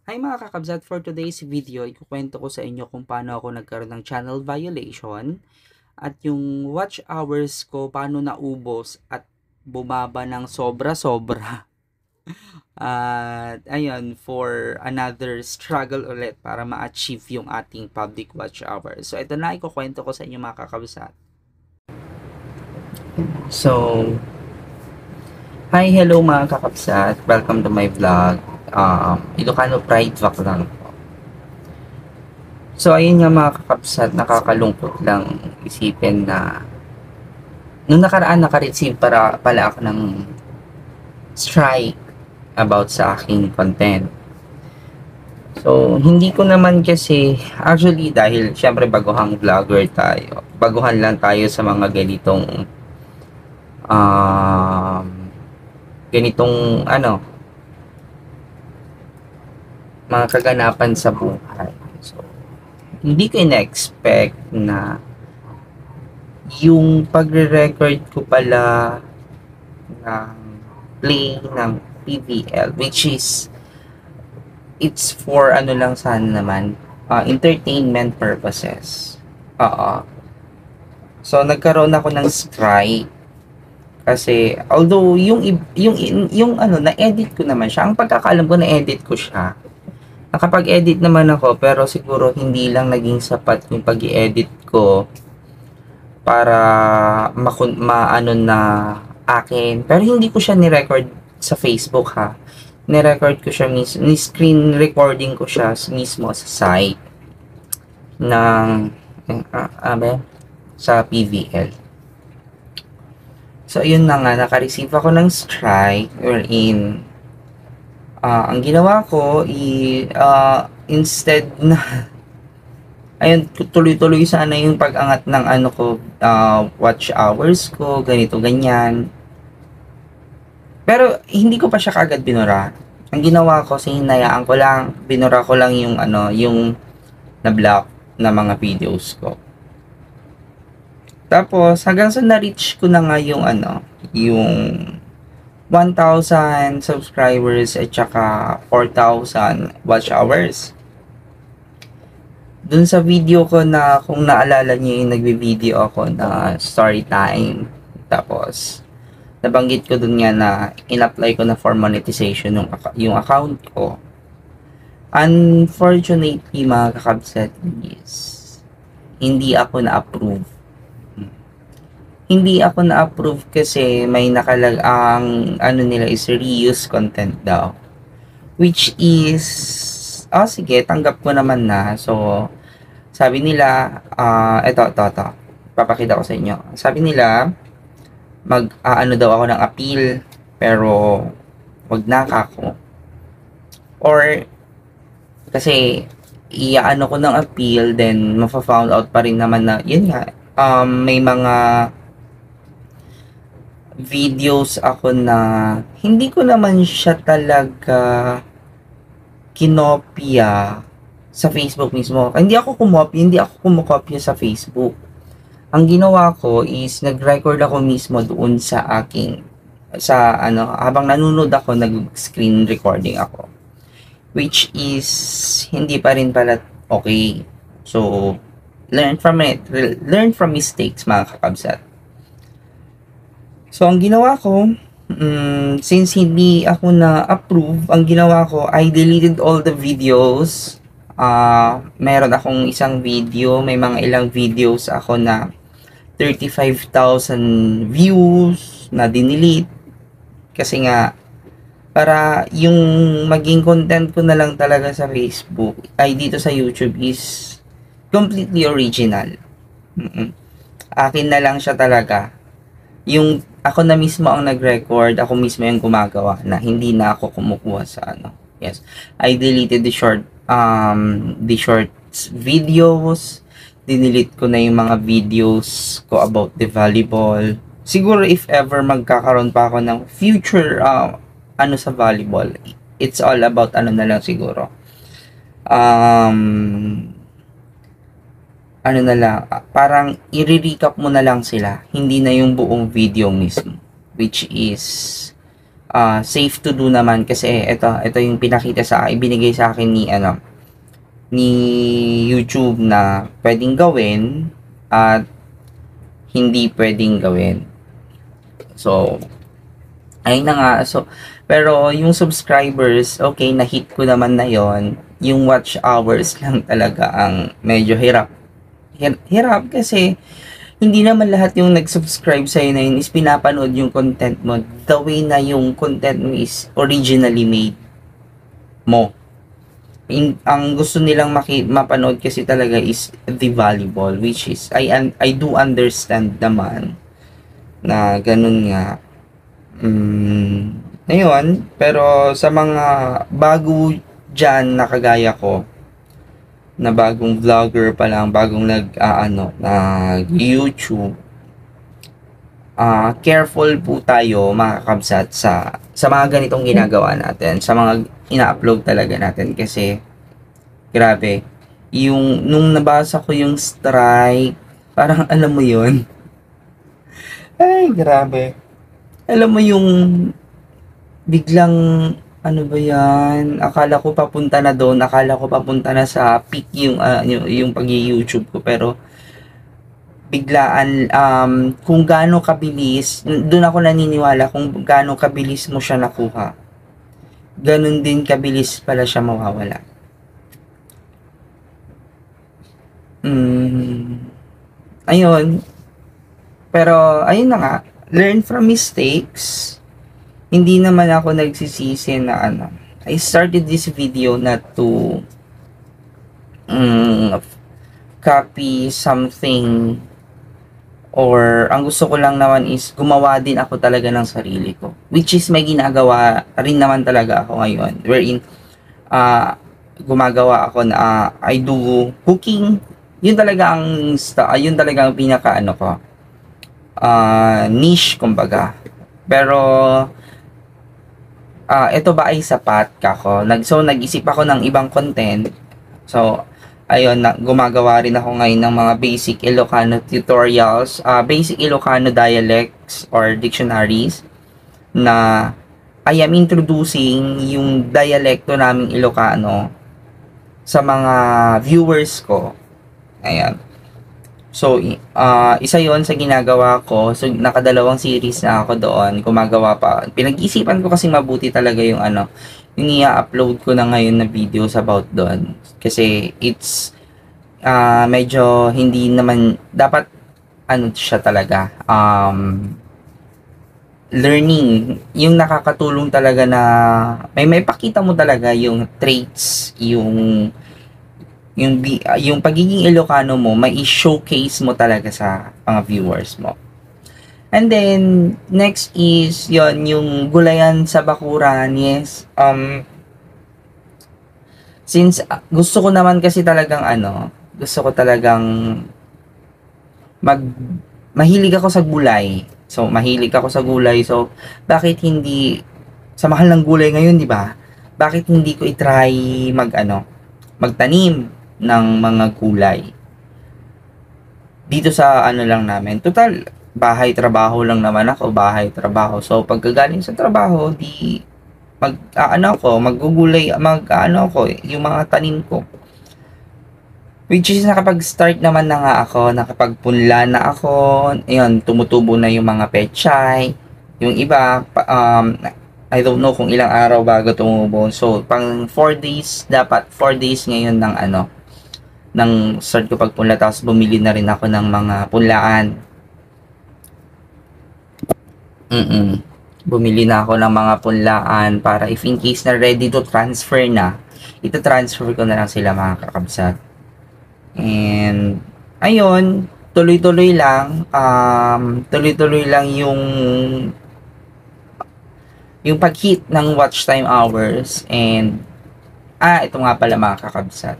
Hi mga kakabsat, for today's video, ikukwento ko sa inyo kung paano ako nagkaroon ng channel violation at yung watch hours ko paano naubos at bumaba ng sobra-sobra. At ayun, for another struggle ulit para ma-achieve yung ating public watch hours. So ito na ikukwento ko sa inyo mga kakabsat. So, hi, hello mga kakabsat. Welcome to my vlog. Ilocano Pride Vlog lang. So, ayun nga mga kakabsat, nakakalungkot lang isipin na nung nakaraan naka-receive pala ako ng strike about sa aking content. So, hindi ko naman kasi, actually dahil syempre baguhang vlogger tayo, baguhan lang tayo sa mga um, ganitong mga kaganapan sa buhay. So, hindi ko ina-expect na yung pagre-record ko pala ng play ng PVL, which is it's for lang sana naman, entertainment purposes. Oo. So nagkaroon ako ng strike kasi although yung na-edit ko naman siya. Ang pagkakaalam ko na-edit ko siya. Nakapag-edit naman ako pero siguro hindi lang naging sapat yung pag-i-edit ko para maano na akin. Pero hindi ko siya ni-record sa Facebook ha. Ni-record ko siya mismo, ni-screen recording ko siya mismo sa site ng sa PVL. So, yun na nga, naka-receive ako ng strike wherein ang ginawa ko instead na ayun, tuloy-tuloy sana yung pag-angat ng watch hours ko, ganito, ganyan. Pero, hindi ko pa siya kagad binura. Ang ginawa ko, hinayaan ko lang, binura ko lang yung yung na-block na mga videos ko. Tapos, hanggang sa na-reach ko na nga yung yung 1,000 subscribers at saka 4,000 watch hours. Dun sa video ko na, kung naalala niyo yung nagbi-video ako na story time. Tapos, nabanggit ko dun nga na in-apply ko na for monetization yung account ko. Unfortunately, mga kakabsat, is hindi ako na-approve. Hindi ako na-approve kasi may nakalagang nila is reuse content daw. Which is, sige, tanggap ko naman na. So, sabi nila, ito. Papakita ko sa inyo. Sabi nila, daw ako ng appeal, pero wag na ako. Or, kasi, ko ng appeal, then, mafa-found out pa rin naman na, yun nga, may mga videos ako na hindi ko naman siya talaga kinopya sa Facebook mismo. Hindi ako kumokopya sa Facebook. Ang ginawa ko is nag-record ako mismo doon sa habang nanonood ako, nag-screen recording ako. Which is hindi pa rin pala okay. So, learn from it. Learn from mistakes, mga kakabsat. So, ang ginawa ko, since hindi ako na-approve, ang ginawa ko, I deleted all the videos. Meron akong isang video, may mga ilang videos ako na 35,000 views na dinelete. Kasi nga, para yung maging content ko na lang talaga sa Facebook, ay dito sa YouTube is completely original. Akin na lang siya talaga. Yung ako na mismo ang nag-record, ako mismo yung gumagawa na hindi na ako kumukuha sa Yes. I deleted the short videos. Dinelete ko na yung mga videos ko about the volleyball. Siguro if ever magkakaroon pa ako ng future sa volleyball, it's all about na lang siguro. Parang i-recap mo na lang sila, hindi na yung buong video mismo, which is safe to do naman kasi ito yung pinakita sa ibinigay sa akin ni YouTube na pwedeng gawin at hindi pwedeng gawin. So, ayun na nga. So, pero yung subscribers, okay, na-hit ko naman na yon. Yung watch hours lang talaga ang medyo hirap. Hirap kasi hindi naman lahat yung nag-subscribe sa'yo na yun is pinapanood yung content mo the way na yung content mo is originally made mo. Ang gusto nilang mapanood kasi talaga is the volleyball, which is I do understand naman na ganun nga. Ngayon, pero sa mga bago dyan na kagaya ko, na bagong vlogger pa lang, bagong nag-YouTube, careful po tayo mga kabsat sa mga ganitong ginagawa natin, sa mga ina-upload talaga natin kasi grabe, nung nabasa ko yung strike, parang alam mo yun, ay grabe, alam mo yung biglang ano ba yan? Akala ko papunta na doon. Akala ko papunta na sa peak yung pag-YouTube ko. Pero biglaan, kung gaano kabilis, doon ako naniniwala kung gaano kabilis mo siya nakuha. Ganun din kabilis pala siya mawawala. Ayun. Pero, ayun na nga. Learn from mistakes. Hindi naman ako nagsisisi na I started this video not to copy something, or ang gusto ko lang naman is gumawa din ako talaga ng sarili ko, which is may ginagawa rin naman talaga ako ngayon, wherein gumagawa ako na I do cooking. Yun talaga ang pinaka ko, niche kumbaga. Pero ito ba ay sapat kako? So, nag-isip ako ng ibang content. So, ayun, gumagawa rin ako ngayon ng mga basic Ilocano tutorials, basic Ilocano dialects or dictionaries na I am introducing yung dialekto naming Ilocano sa mga viewers ko. Ayan. So, isa yon sa ginagawa ko. So, nakadalawang series na ako doon. Gumagawa pa. Pinag-isipan ko kasi mabuti talaga yung yung i-upload ko na ngayon na videos about doon. Kasi, it's, medyo hindi naman, dapat, siya talaga, learning. Yung nakakatulong talaga na, may pakita mo talaga yung traits, yung pagiging Ilocano mo, may i-showcase mo talaga sa mga viewers mo. And then, next is, yung gulayan sa bakuran. Yes. Since, gusto ko naman kasi talagang mahilig ako sa gulay. So, mahilig ako sa gulay. So, bakit hindi, sa mahal ng gulay ngayon, di ba? Bakit hindi ko i-try magtanim ng mga gulay dito sa lang namin. Total, bahay-trabaho lang naman ako, bahay-trabaho. So, pagkagaling sa trabaho, di maggugulay, yung mga tanim ko. Which is, nakapag-start naman na nga ako, nakapagpunla na ako, ayun, tumutubo na yung mga pechay. Yung iba, I don't know kung ilang araw bago tumubo. So, pang 4 days, dapat 4 days ngayon ng start ko pagpunla, tapos bumili na rin ako ng mga punlaan. Bumili na ako ng mga punlaan para if in case na ready to transfer na, ito-transfer ko na lang sila mga kakabsat. And ayun, tuloy-tuloy lang yung pag-hit ng watch time hours. And ito nga pala mga kakabsat.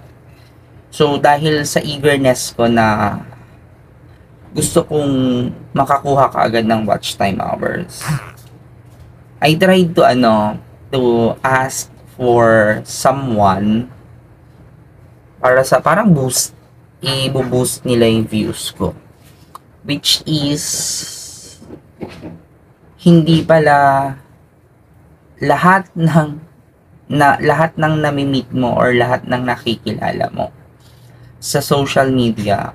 So, dahil sa eagerness ko na gusto kong makakuha kaagad ng watch time hours, I tried to ask for someone para sa parang i-boost nila yung views ko. Which is, hindi pala lahat ng nami-meet mo or lahat ng nakikilala mo sa social media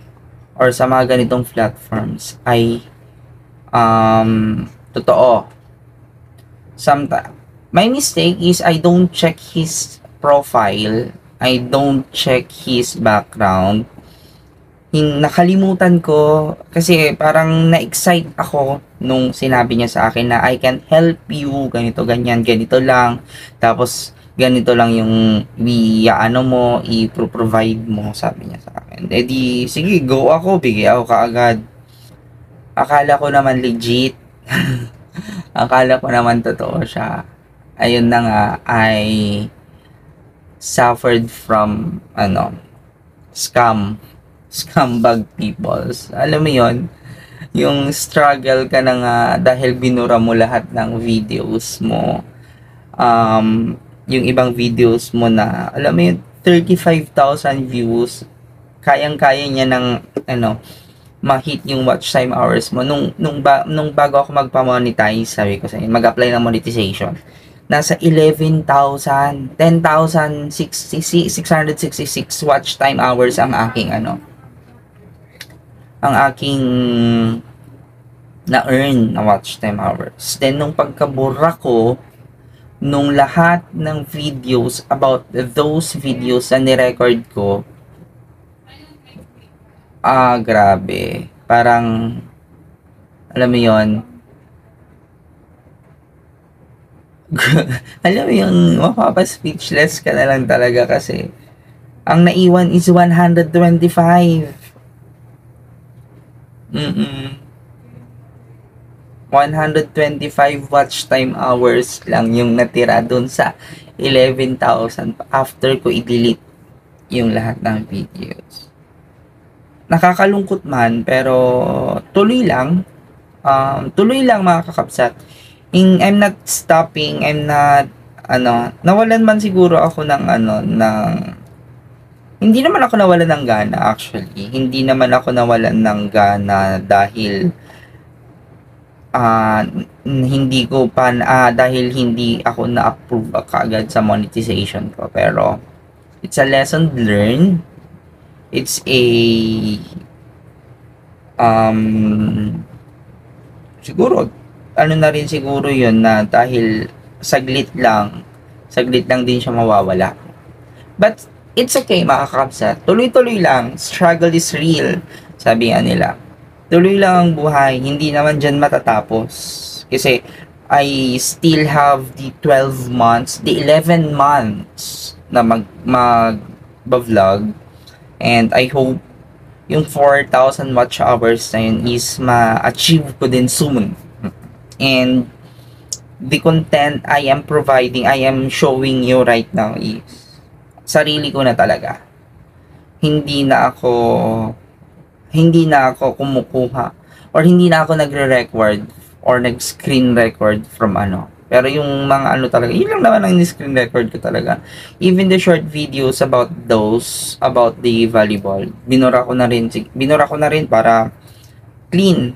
or sa mga ganitong platforms ay totoo. My mistake is I don't check his profile, I don't check his background. Nakalimutan ko kasi parang na-excite ako nung sinabi niya sa akin na I can help you, ganito, ganyan, ganito lang. Tapos, ganito lang yung i-provide mo, sabi niya sa akin. Eh di, sige, go ako, bigay ako kaagad. Akala ko naman legit. Akala ko naman totoo siya. Ayun na nga, I suffered from, scumbag peoples. Alam mo yon, yung struggle ka na nga dahil binura mo lahat ng videos mo. Yung ibang videos mo na, alam mo yun, 35,000 views, kayang-kaya niya ng, ma-hit yung watch time hours mo. Nung bago ako magpa-monetize, sabi ko sa'yo, mag-apply ng monetization, nasa 11,000, 10,666 watch time hours ang aking na-earn na watch time hours. Then, nung pagkabura ko, nung lahat ng videos about those videos na nirecord ko, grabe. Parang, alam mo yon, alam mo yung mapapa-speechless ka na lang talaga kasi ang naiwan is 125. 125 watch time hours lang yung natira dun sa 11,000 after ko i-delete yung lahat ng videos. Nakakalungkot man, pero tuloy lang mga kakapsat. I'm not stopping, I'm not, nawalan man siguro ako ng, hindi naman ako nawalan ng gana actually. Hindi naman ako nawalan ng gana dahil, dahil hindi ako na-approve kaagad sa monetization ko. Pero, it's a lesson learned. It's a, siguro, na rin siguro yun na dahil saglit lang din siya mawawala. But, it's okay mga kakapsat. Tuloy-tuloy lang. Struggle is real. Sabi nga nila. Tuloy lang ang buhay. Hindi naman dyan matatapos. Kasi, I still have the 12 months, the 11 months na mag-vlog. And I hope yung 4,000 watch hours na yun is ma-achieve ko din soon. And the content I am providing, I am showing you right now is sarili ko na talaga. Hindi na ako kumukuha or hindi na ako nagre-record or nag-screen record from Pero yung mga talaga, yun lang naman ang screen record ko talaga. Even the short videos about the volleyball, binura ko na rin para clean.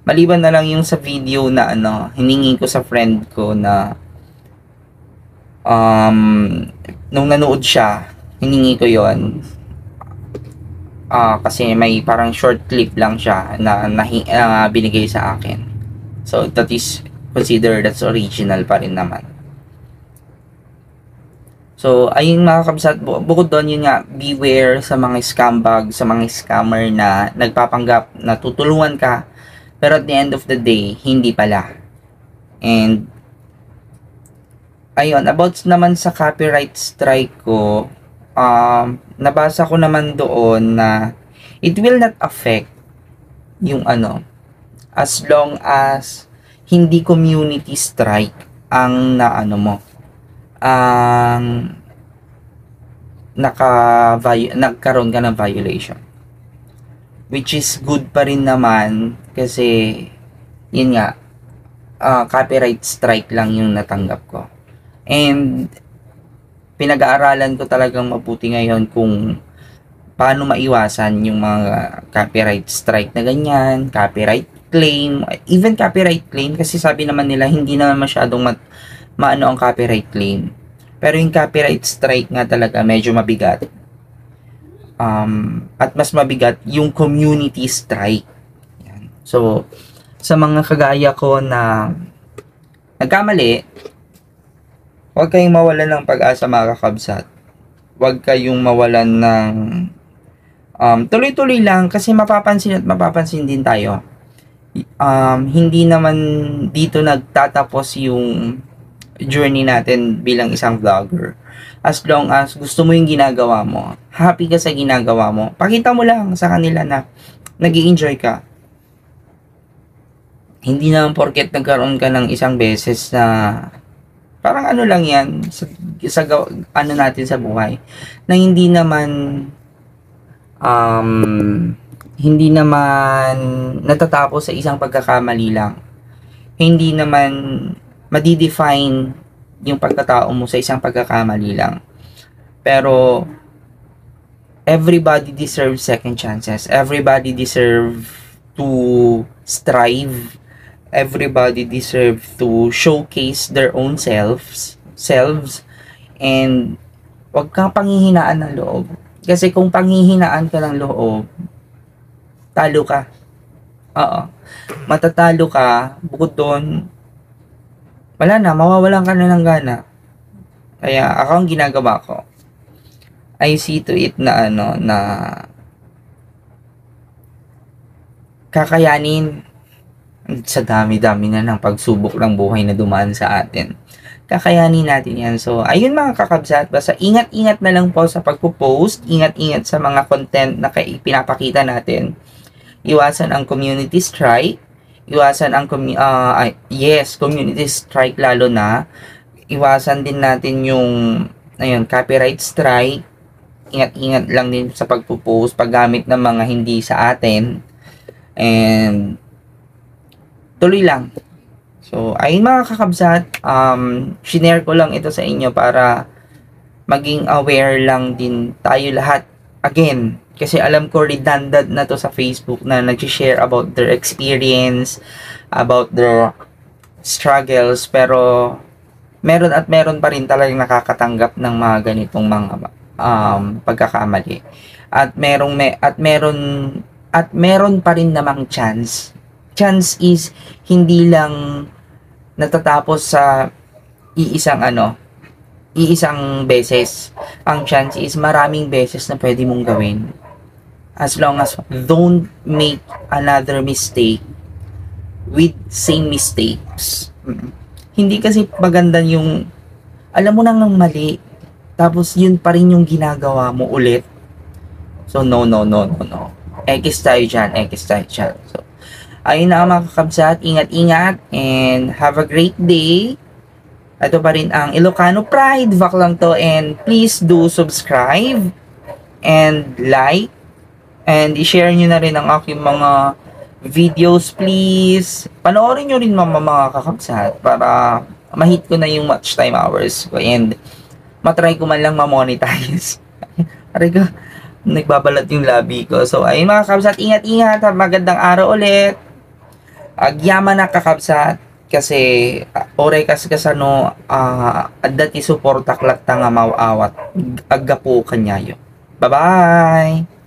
Maliban na lang yung sa video na hiningi ko sa friend ko na nung nanood siya, hiningi ko yon kasi may parang short clip lang siya na binigay sa akin. So that is considered that's original pa rin naman. So ayun mga kabsat, bukod doon yun nga, beware sa mga scumbag, sa mga scammer na nagpapanggap na tutulungan ka pero at the end of the day, hindi pala. And ayun, about naman sa copyright strike ko, nabasa ko naman doon na it will not affect yung as long as hindi community strike ang nagkaroon ka ng violation. Which is good pa rin naman kasi yun nga, copyright strike lang yung natanggap ko. And pinag-aaralan ko talagang mabuti ngayon kung paano maiwasan yung mga copyright strike na ganyan, copyright claim, even copyright claim kasi sabi naman nila hindi naman masyadong maano ang copyright claim. Pero yung copyright strike nga talaga medyo mabigat. At mas mabigat yung community strike. Yan. So, sa mga kagaya ko na nagkamali, huwag kayong mawalan ng pag-asa mga kakabsat. Huwag kayong mawalan ng tuloy-tuloy lang kasi mapapansin at mapapansin din tayo. Hindi naman dito nagtatapos yung journey natin bilang isang vlogger. As long as gusto mo yung ginagawa mo, happy ka sa ginagawa mo, pakita mo lang sa kanila na nag-i-enjoy ka. Hindi naman porket nagkaroon ka ng isang beses na parang ano lang yan sa ano natin sa buhay na hindi naman natatapos sa isang pagkakamali lang. Hindi naman madidefine yung pagkatao mo sa isang pagkakamali lang. Pero everybody deserves second chances. Everybody deserve to strive. Everybody deserve to showcase their own selves and wag kang panghihinaan ng loob. Kasi kung panghihinaan ka ng loob, talo ka. Oo. Matatalo ka, bukod doon, wala na, mawawalan ka na ng gana. Kaya ako ang ginagawa ko, I see to it na na kakayanin sa dami-dami na ng pagsubok ng buhay na dumaan sa atin. Kakayanin natin yan. So, ayun mga kakabsat, basta ingat-ingat na lang po sa pagpo-post, ingat-ingat sa mga content na pinapakita natin. Iwasan ang community strike, iwasan ang community strike lalo na. Iwasan din natin yung copyright strike. Ingat-ingat lang din sa pagpo-post, paggamit ng mga hindi sa atin. And tuloy lang. So, ayun mga kakabsat, shinare ko lang ito sa inyo para maging aware lang din tayo lahat. Again, kasi alam ko redundant na to sa Facebook na nag-share about their experience, about their struggles, pero meron pa rin talagang nakakatanggap ng mga ganitong mga pagkakamali. At meron pa rin namang chance. Chance is hindi lang natatapos sa iisang beses. Ang chance is maraming beses na pwede mong gawin. As long as don't make another mistake with same mistakes. Hindi kasi maganda yung alam mo nang mali tapos yun pa rin yung ginagawa mo ulit. So no. X tayo dyan. So ayun na mga kakabsat, ingat-ingat and have a great day. Ito pa rin ang Ilocano Pride Vlog lang to, and please do subscribe and like and i-share nyo na rin ang aking mga videos, please. Panoorin nyo rin mga kakabsat para ma-hit ko na yung watch time hours ko and matry ko man lang ma-monetize. Aray ko, nagbabalat yung labi ko. So ayun mga kakabsat, ingat-ingat, magandang araw ulit. Agyaman na kakabsat kasi oray kasano dati suporta klak nga mawawat aggapo kanyayo. Bye-bye!